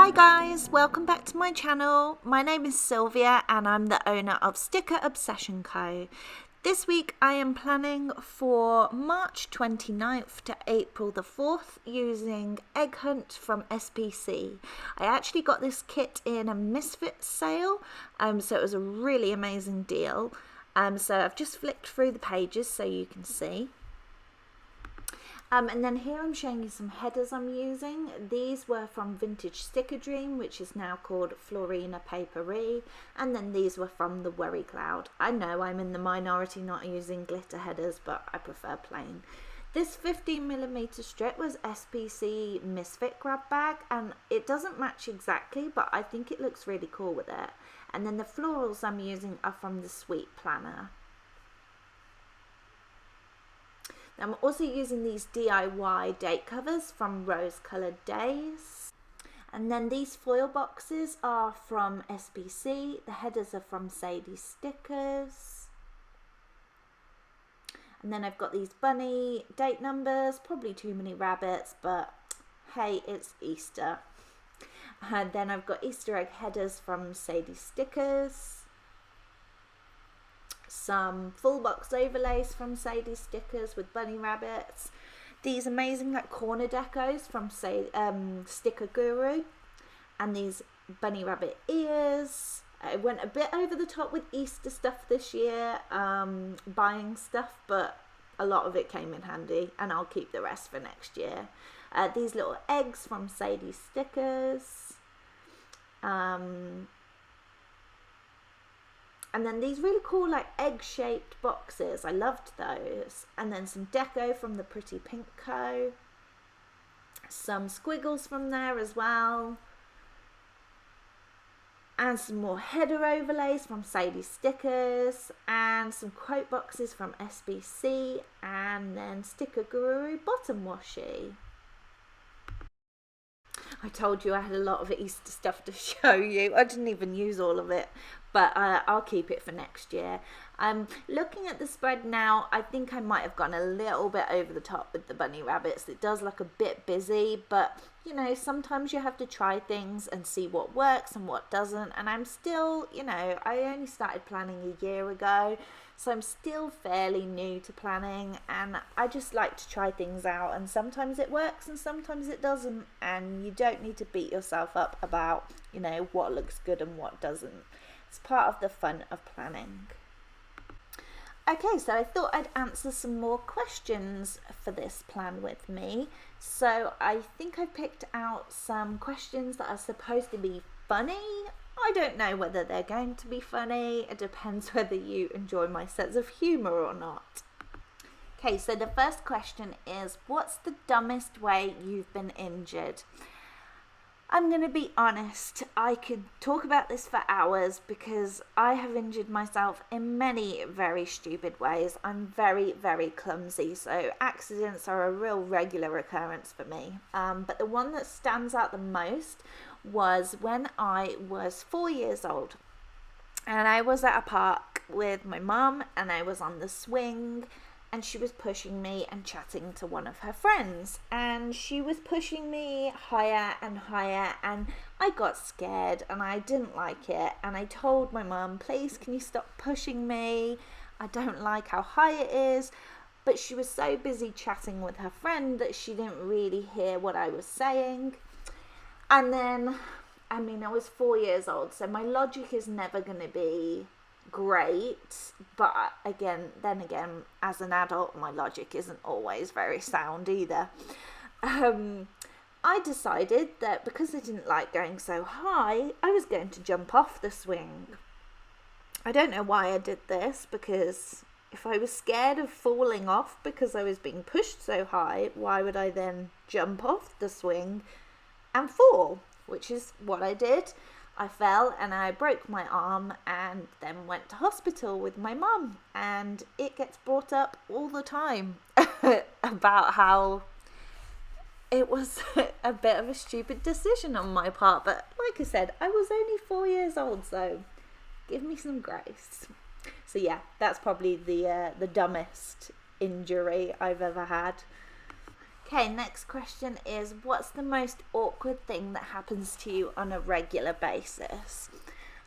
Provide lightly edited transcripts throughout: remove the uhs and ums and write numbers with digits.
Hi guys, welcome back to my channel. My name is Sylvia and I'm the owner of Sticker Obsession Co. This week I am planning for March 29th to April the 4th using Egg Hunt from SPC. I actually got this kit in a Misfit sale, so it was a really amazing deal. So I've just flicked through the pages so you can see. And then here I'm showing you some headers I'm using. These were from Vintage Sticker Dream, which is now called Florina Paperie, and then these were from the Worry Cloud. I know I'm in the minority not using glitter headers, but I prefer plain. This 15mm strip was SPC Misfit grab bag, and it doesn't match exactly, but I think it looks really cool with it. And then the florals I'm using are from the Sweet Planner. I'm also using these DIY date covers from Rose Coloured Days. And then these foil boxes are from SPC. The headers are from Sadie Stickers. And then I've got these bunny date numbers, probably too many rabbits, but hey, it's Easter. And then I've got Easter egg headers from Sadie Stickers. Some full box overlays from Sadie Stickers with bunny rabbits. These amazing like corner decos from Sticker Guru, and these bunny rabbit ears. I went a bit over the top with Easter stuff this year, buying stuff, but a lot of it came in handy, and I'll keep the rest for next year. These little eggs from Sadie Stickers. And then these really cool like egg-shaped boxes. I loved those. And then some deco from the Pretty Pink Co. Some squiggles from there as well. And some more header overlays from Sadie Stickers. And some quote boxes from SPC. And then Sticker Guru bottom washi. I told you I had a lot of Easter stuff to show you. I didn't even use all of it, but I'll keep it for next year. Looking at the spread now, I think I might have gone a little bit over the top with the bunny rabbits. It does look a bit busy, but you know, sometimes you have to try things and see what works and what doesn't. And I'm still, you know, I only started planning a year ago, so I'm still fairly new to planning, and I just like to try things out, and sometimes it works and sometimes it doesn't, and you don't need to beat yourself up about, you know, what looks good and what doesn't. It's part of the fun of planning. Okay, so I thought I'd answer some more questions for this plan with me. So I think I picked out some questions that are supposed to be funny. I don't know whether they're going to be funny. It depends whether you enjoy my sense of humour or not. Okay, so the first question is, what's the dumbest way you've been injured? I'm going to be honest, I could talk about this for hours because I have injured myself in many very stupid ways. I'm very, very clumsy, so accidents are a real regular occurrence for me. But the one that stands out the most was when I was 4 years old. And I was at a park with my mum, and I was on the swing, and she was pushing me and chatting to one of her friends, and she was pushing me higher and higher, and I got scared and I didn't like it, and I told my mum, please can you stop pushing me, I don't like how high it is. But she was so busy chatting with her friend that she didn't really hear what I was saying. And then, I mean, I was 4 years old, so my logic is never going to be great, but then again, as an adult, my logic isn't always very sound either. I decided that because I didn't like going so high, I was going to jump off the swing. I don't know why I did this, because if I was scared of falling off because I was being pushed so high, why would I then jump off the swing and fall? Which is what I did. I fell and I broke my arm, and then went to hospital with my mum, and it gets brought up all the time about how it was a bit of a stupid decision on my part. But like I said, I was only 4 years old, so give me some grace. So yeah, that's probably the dumbest injury I've ever had. Okay, next question is, what's the most awkward thing that happens to you on a regular basis?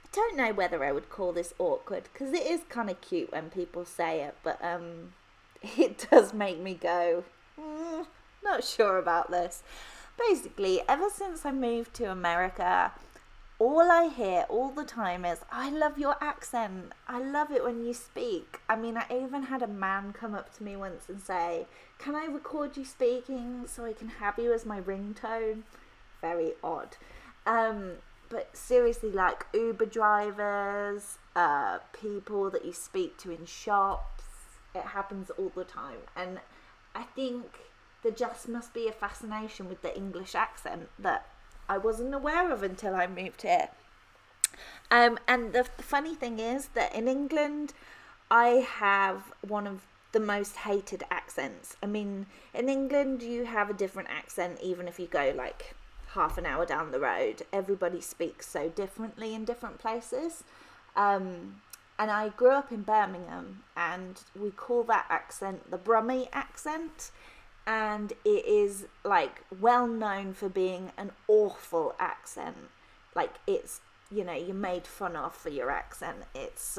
I don't know whether I would call this awkward, because it is kind of cute when people say it, but it does make me go, not sure about this. Basically, ever since I moved to America, all I hear all the time is, I love your accent. I love it when you speak. I mean, I even had a man come up to me once and say, can I record you speaking so I can have you as my ringtone? Very odd. But seriously, like Uber drivers, people that you speak to in shops, it happens all the time. And I think there just must be a fascination with the English accent that I wasn't aware of until I moved here. And the funny thing is that in England, I have one of the most hated accents. I mean, in England, you have a different accent even if you go like half an hour down the road. Everybody speaks so differently in different places. And I grew up in Birmingham, and we call that accent the Brummie accent. And it is like well known for being an awful accent. Like it's, you know, you're made fun of for your accent. It's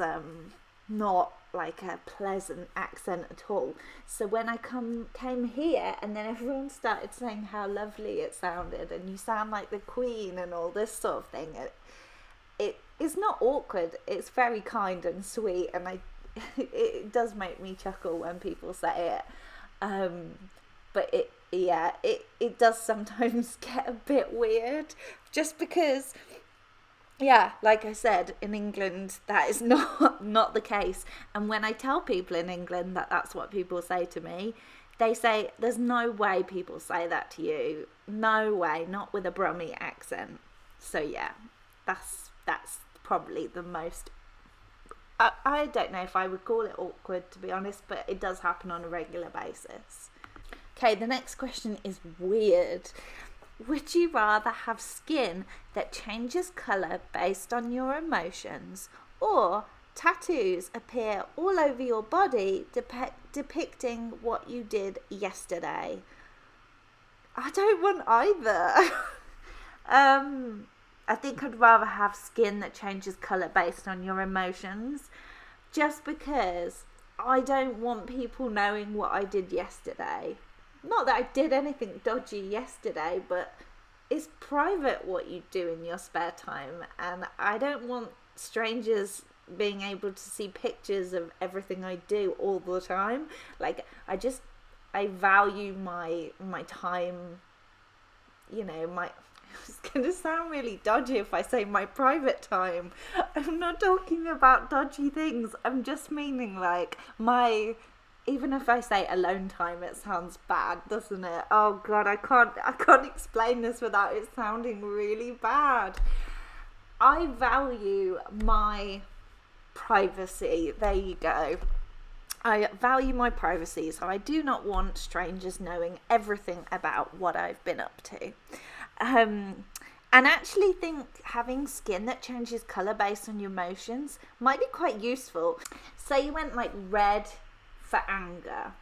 not like a pleasant accent at all. So when I came here, and then everyone started saying how lovely it sounded, and you sound like the Queen and all this sort of thing, it is not awkward. It's very kind and sweet, and it does make me chuckle when people say it. But it does sometimes get a bit weird, just because, yeah, like I said, in England that is not the case. And when I tell people in England that that's what people say to me, they say, there's no way people say that to you. No way, not with a Brummie accent. So yeah, that's probably the most, I don't know if I would call it awkward, to be honest, but it does happen on a regular basis. Okay, the next question is weird. Would you rather have skin that changes colour based on your emotions, or tattoos appear all over your body depicting what you did yesterday? I don't want either. I think I'd rather have skin that changes colour based on your emotions, just because I don't want people knowing what I did yesterday. Not that I did anything dodgy yesterday, but it's private what you do in your spare time, and I don't want strangers being able to see pictures of everything I do all the time. Like, I value my time, you know, it's going to sound really dodgy if I say my private time. I'm not talking about dodgy things. I'm just meaning like even if I say alone time, it sounds bad, doesn't it? Oh God, I can't explain this without it sounding really bad. I value my privacy. There you go. I value my privacy, so I do not want strangers knowing everything about what I've been up to. And actually think having skin that changes colour based on your emotions might be quite useful. Say you went like red for anger.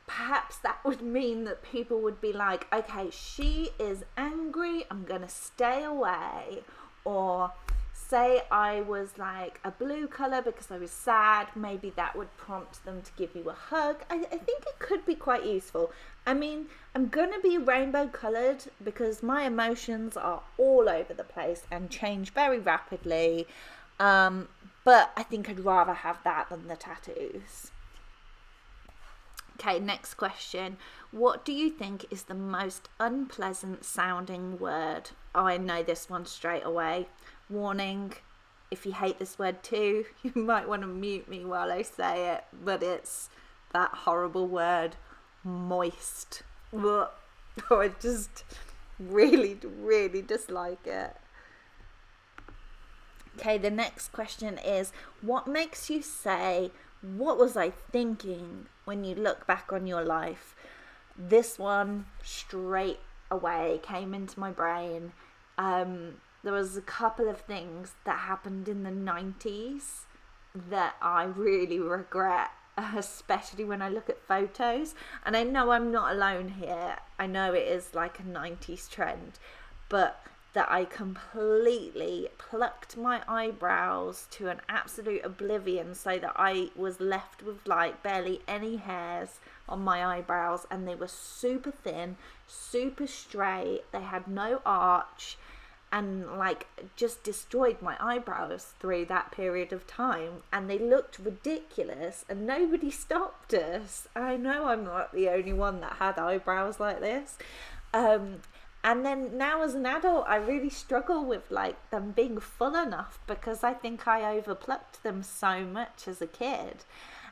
Perhaps that would mean that people would be like, okay, she is angry, I'm gonna stay away. Or say I was like a blue colour because I was sad, maybe that would prompt them to give you a hug. I think it could be quite useful. I mean, I'm gonna be rainbow coloured because my emotions are all over the place and change very rapidly. But I think I'd rather have that than the tattoos. Okay, next question. What do you think is the most unpleasant sounding word? Oh, I know this one straight away. Warning, if you hate this word too, you might want to mute me while I say it, but it's that horrible word, moist. Oh, I just really, really dislike it. Okay, the next question is, what makes you say, what was I thinking when you look back on your life? This one straight away came into my brain. There was a couple of things that happened in the 90s that I really regret especially when I look at photos. And I know I'm not alone here. I know it is like a 90s trend, but that I completely plucked my eyebrows to an absolute oblivion, so that I was left with like barely any hairs on my eyebrows, and they were super thin, super straight, they had no arch, and like just destroyed my eyebrows through that period of time, and they looked ridiculous, and nobody stopped us. I know I'm not the only one that had eyebrows like this. And then now as an adult, I really struggle with like them being full enough, because I think I overplucked them so much as a kid.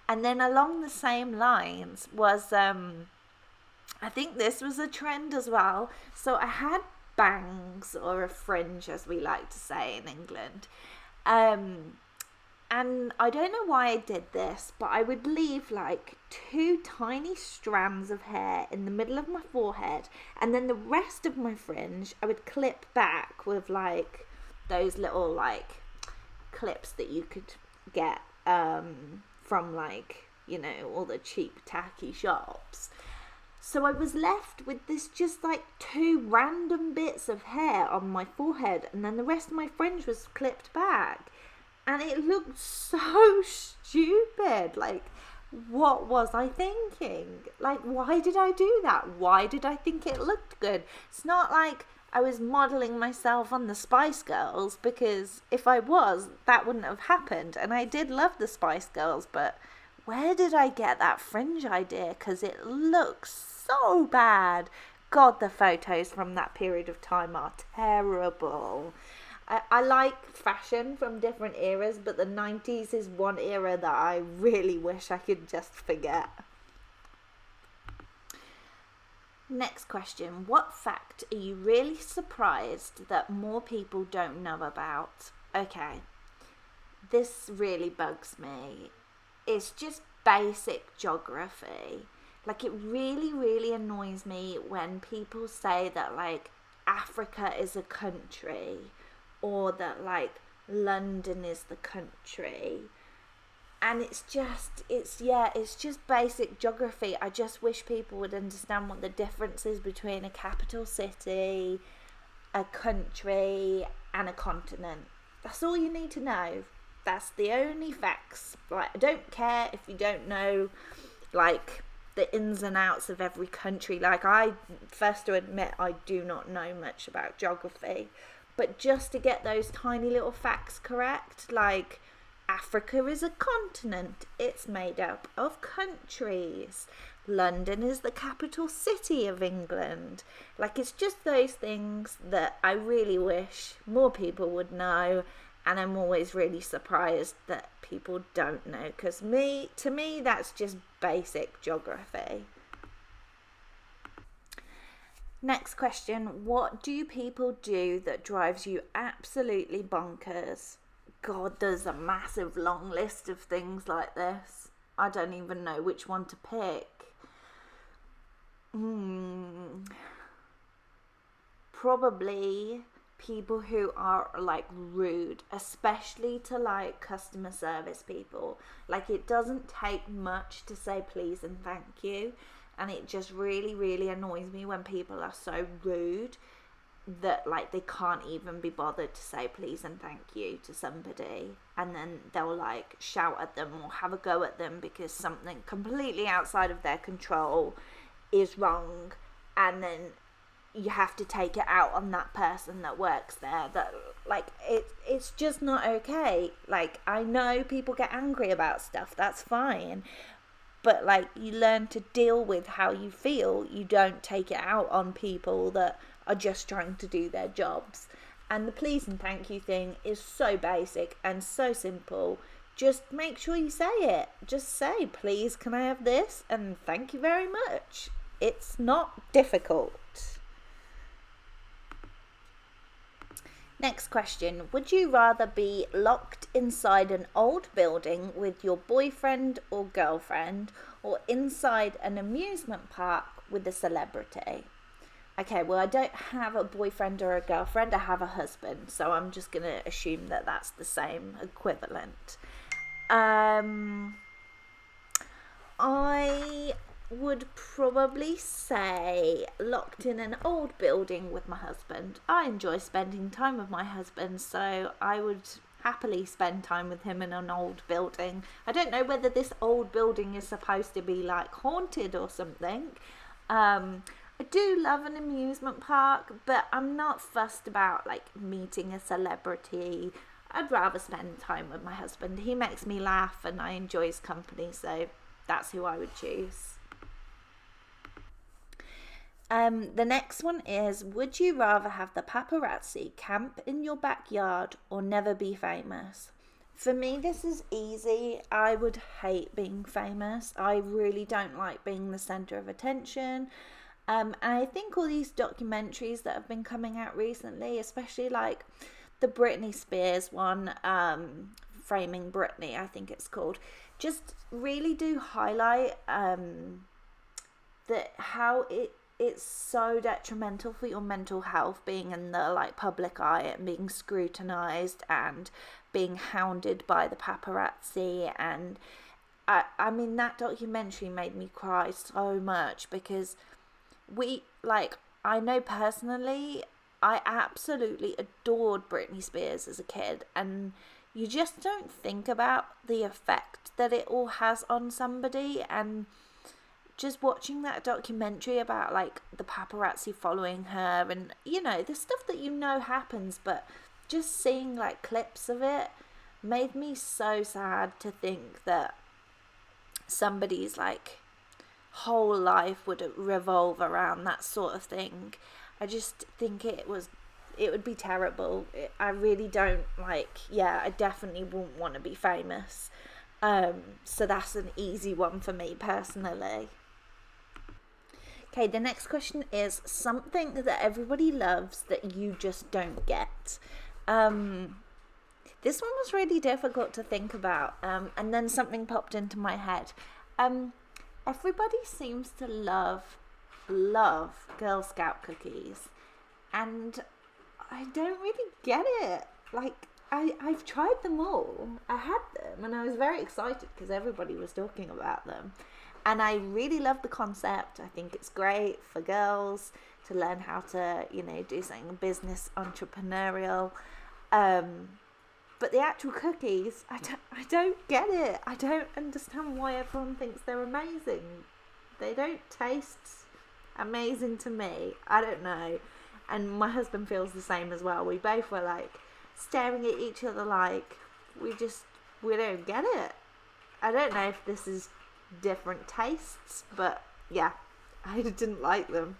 And then along the same lines was, I think this was a trend as well. So I had bangs, or a fringe as we like to say in England. And I don't know why I did this, but I would leave like 2 tiny strands of hair in the middle of my forehead, and then the rest of my fringe I would clip back with like those little like clips that you could get from like, you know, all the cheap tacky shops. So I was left with this just like 2 random bits of hair on my forehead, and then the rest of my fringe was clipped back. And it looked so stupid. Like, what was I thinking? Like, why did I do that? Why did I think it looked good? It's not like I was modelling myself on the Spice Girls, because if I was, that wouldn't have happened. And I did love the Spice Girls, but where did I get that fringe idea? Because it looks so bad. God, the photos from that period of time are terrible. I like fashion from different eras, but the 90s is one era that I really wish I could just forget. Next question. What fact are you really surprised that more people don't know about? Okay, this really bugs me. It's just basic geography. Like, it really, really annoys me when people say that, like, Africa is a country, or that like London is the country. And it's just basic geography. I just wish people would understand what the difference is between a capital city, a country, and a continent. That's all you need to know. That's the only facts. Like, I don't care if you don't know like the ins and outs of every country. Like, I first to admit I do not know much about geography. But just to get those tiny little facts correct, like Africa is a continent, it's made up of countries. London is the capital city of England. Like, it's just those things that I really wish more people would know, and I'm always really surprised that people don't know, because to me that's just basic geography. Next question. What do people do that drives you absolutely bonkers? God, there's a massive long list of things like this. I don't even know which one to pick. Probably people who are like rude, especially to like customer service people. Like, it doesn't take much to say please and thank you. And it just really, really annoys me when people are so rude that like they can't even be bothered to say please and thank you to somebody, and then they'll like shout at them or have a go at them because something completely outside of their control is wrong, and then you have to take it out on that person that works there. That like it's just not okay. Like, I know people get angry about stuff, that's fine, but like, you learn to deal with how you feel. You don't take it out on people that are just trying to do their jobs. And the please and thank you thing is so basic and so simple. Just make sure you say it. Just say, please, can I have this? And thank you very much. It's not difficult. Next question. Would you rather be locked inside an old building with your boyfriend or girlfriend, or inside an amusement park with a celebrity? Okay, well, I don't have a boyfriend or a girlfriend. I have a husband, so I'm just going to assume that that's the same equivalent. I would probably say locked in an old building with my husband. I enjoy spending time with my husband, so I would happily spend time with him in an old building. I don't know whether this old building is supposed to be like haunted or something. I do love an amusement park, but I'm not fussed about like meeting a celebrity. I'd rather spend time with my husband. He makes me laugh and I enjoy his company, so that's who I would choose. The next one is, would you rather have the paparazzi camp in your backyard or never be famous? For me, this is easy. I would hate being famous. I really don't like being the center of attention. And I think all these documentaries that have been coming out recently, especially like the Britney Spears one, Framing Britney, I think it's called, just really do highlight that how it's so detrimental for your mental health being in the like public eye and being scrutinized and being hounded by the paparazzi. And I mean, that documentary made me cry so much because I know personally, I absolutely adored Britney Spears as a kid, and you just don't think about the effect that it all has on somebody. And just watching that documentary about like the paparazzi following her and, you know, the stuff that you know happens, but just seeing like clips of it made me so sad to think that somebody's like whole life would revolve around that sort of thing. I just think it would be terrible. I really don't I definitely wouldn't want to be famous. So that's an easy one for me personally. Okay, the next question is something that everybody loves that you just don't get. This one was really difficult to think about, and then something popped into my head. Everybody seems to love Girl Scout cookies, and I don't really get it. Like, I've tried them all. I had them and I was very excited because everybody was talking about them, and I really love the concept. I think it's great for girls to learn how to, you know, do something business entrepreneurial. But the actual cookies, I don't get it. I don't understand why everyone thinks they're amazing. They don't taste amazing to me. I don't know. And my husband feels the same as well. We both were like staring at each other like we don't get it. I don't know if this is different tastes, but yeah, I didn't like them.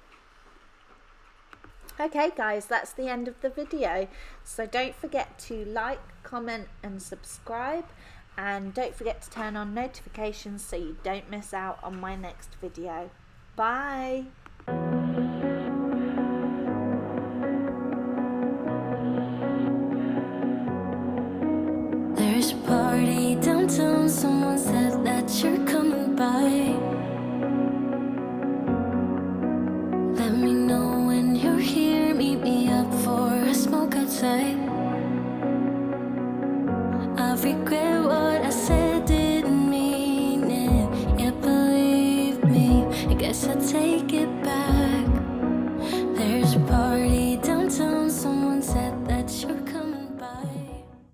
Okay guys, that's the end of the video. So don't forget to like, comment and subscribe, and don't forget to turn on notifications so you don't miss out on my next video. Bye! There's a party downtown, someone said that you're coming by. Let me know when you're here, meet me up for a smoke outside. I regret what I said, didn't mean it, yeah, believe me, I guess I take it back.